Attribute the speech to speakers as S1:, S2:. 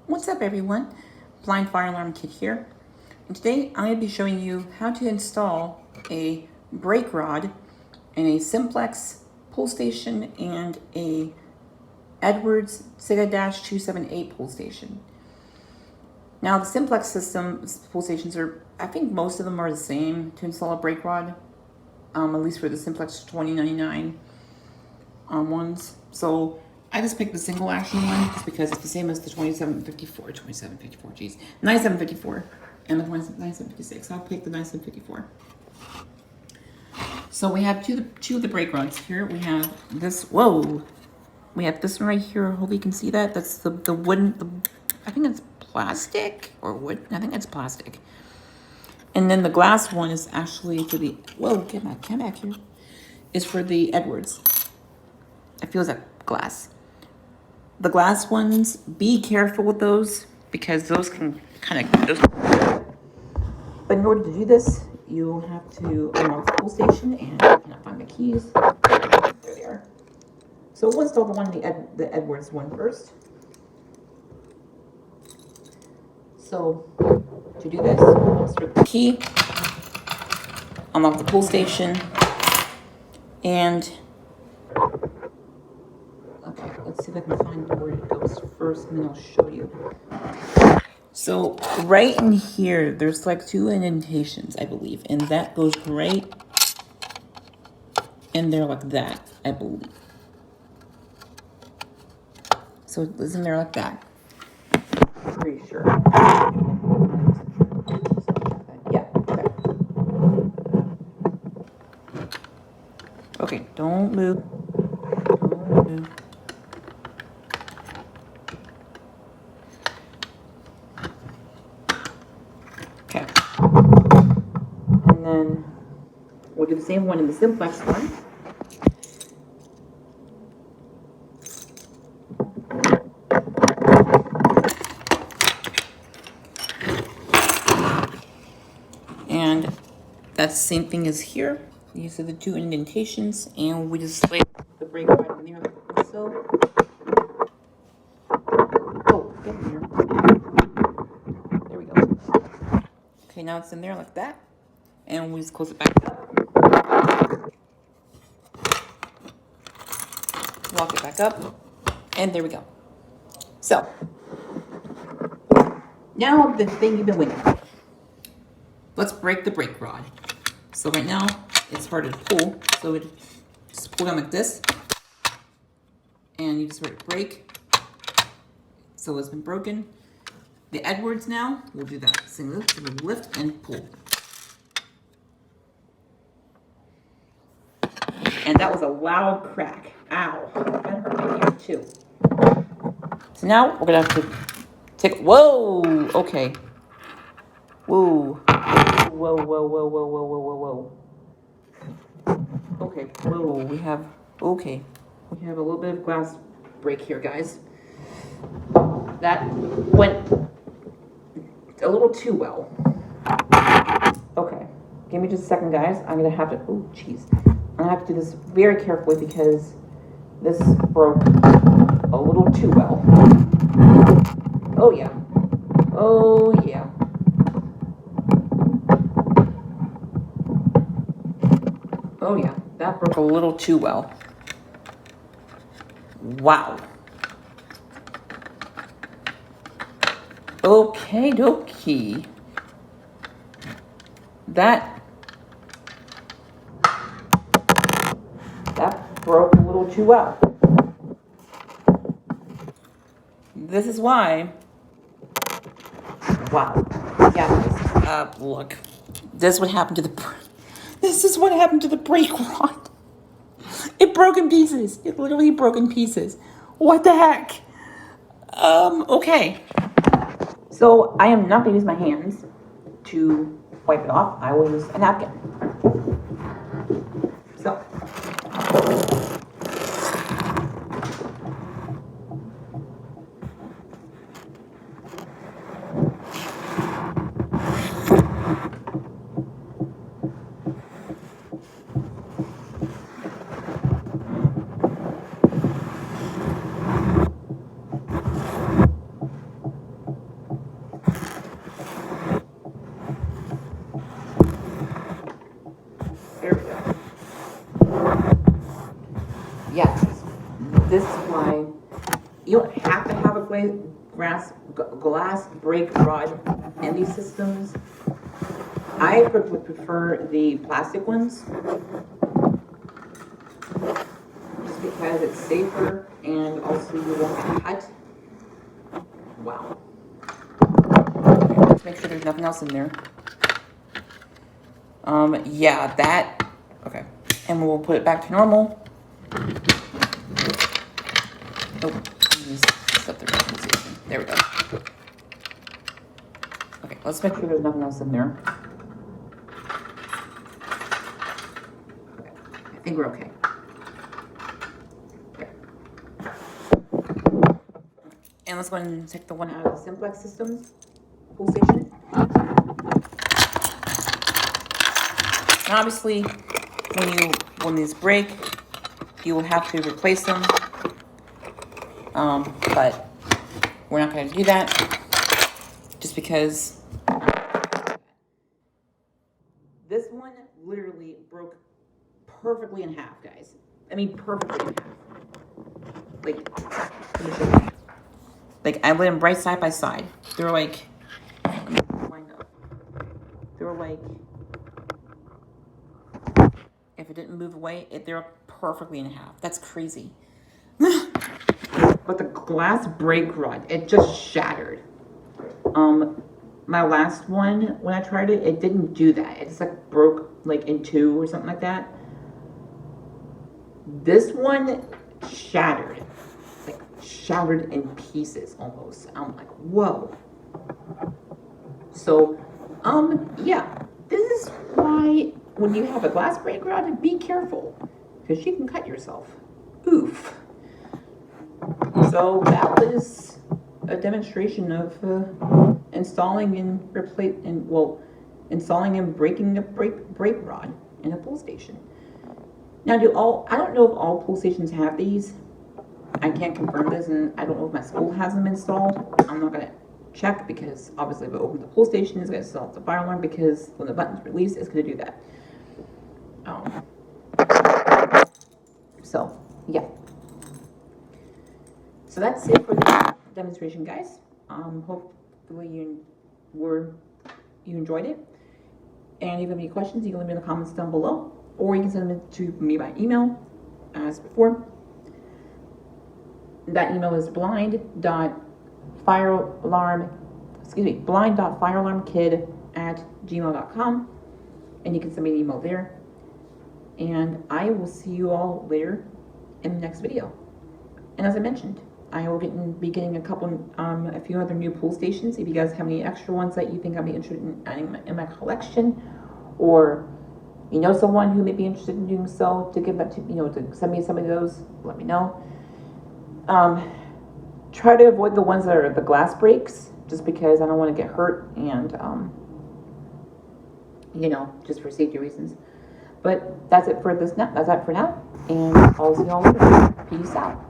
S1: What's up everyone? Blind Fire Alarm Kit here. And today I'm going to be showing you how to install a brake rod in a Symplex pull station and a Edwards SIGA-278 pull station. Now the Symplex system pull stations I think most of them are the same to install a brake rod, at least for the Symplex 2099 ones. So I just picked the single action one just because it's the same as the 9754, and the 9756. I'll pick the 9754. So we have two of the brake rods here. We have this, we have this one right here. Hopefully you can see that. That's the wooden, I think it's plastic or wood. I think it's plastic. And then the glass one is actually for the, come back here. Is for the Edwards. It feels like glass. The glass ones, be careful with those because those can but in order to do this, you have to unlock the pull station and I cannot find the keys. There they are. So we'll install the one, the Edwards one first. So to do this, insert the key, unlock the pull station, and okay, let's see if I can find where it goes first, and then I'll show you. So right in here, there's like two indentations, I believe, and that goes right in there like that, I believe. So it's in there like that. I'm pretty sure. Yeah, okay. Okay, don't move. Don't move. Okay. And then we'll do the same one in the Symplex one. And that's the same thing as here. These are the two indentations, and we just slide the brake rod in there like so. Oh, get in there. There we go. Okay, now it's in there like that. And we just close it back up. Lock it back up. And there we go. So, now the thing you've been waiting for. Let's break the brake rod. So right now, it's hard to pull. So it just pull down like this. And you just write break. So it's been broken. The Edwards now, we'll do that. So we'll lift and pull. And that was a loud crack. Ow. That hurt my ear too. So now we're gonna have to take, whoa, okay. Whoa. Whoa, whoa, whoa, whoa, whoa, whoa, whoa, whoa. Okay, whoa, we have a little bit of glass break here, guys. That went a little too well. Okay, give me just a second, guys. I'm gonna have to, oh, jeez. I'm gonna have to do this very carefully because this broke a little too well. Oh, yeah. Oh, yeah. Oh, yeah. That broke a little too well. Wow. Okay, dokie. That broke a little too well. This is why. Wow. Yeah. Look. This is what happened to the brake rod. It broke in pieces. It literally broke in pieces. What the heck? Okay. So I am not going to use my hands to wipe it off. I will use a napkin. So. have to have a glass break rod in these systems. I would prefer the plastic ones, just because it's safer and also you won't cut. Wow. Let's make sure there's nothing else in there. Yeah, that, okay. And we'll put it back to normal. Oh, set the randomization. There we go. Okay, let's make sure there's nothing else in there. Okay, I think we're okay. Okay. And let's go ahead and take the one out of the Symplex systems pool station. And obviously, when these break, you will have to replace them. But we're not going to do that, just because this one literally broke perfectly in half, guys. I mean, perfectly in half. Like, let me show you. Like, I laid them right side by side. They were like, if it didn't move away, they were perfectly in half. That's crazy. But the glass break rod, it just shattered. My last one, when I tried it, it didn't do that. It just like broke like in two or something like that. This one shattered, like shattered in pieces almost. I'm like, whoa. So, yeah, this is why when you have a glass break rod, be careful, because you can cut yourself. Oof. So that was a demonstration of installing and installing and breaking a break rod in a pool station. Now, I don't know if all pool stations have these. I can't confirm this, and I don't know if my school has them installed. I'm not gonna check, because obviously if it opens the pool station, it's gonna set off the fire alarm, because when the button's released, it's gonna do that. So yeah. So that's it for the demonstration, guys. Hopefully you enjoyed it. And if you have any questions, you can leave me in the comments down below, or you can send them to me by email, as before. That email is blind.firealarmkid@gmail.com, and you can send me an email there. And I will see you all later in the next video. And as I mentioned, I will be getting a few other new pool stations. If you guys have any extra ones that you think I'd be interested in adding in my collection, or you know someone who may be interested in doing so, to give that to, to send me some of those, let me know. Try to avoid the ones that are the glass breaks, just because I don't want to get hurt, and just for safety reasons. But that's it for now, and I'll see you all later. Peace out.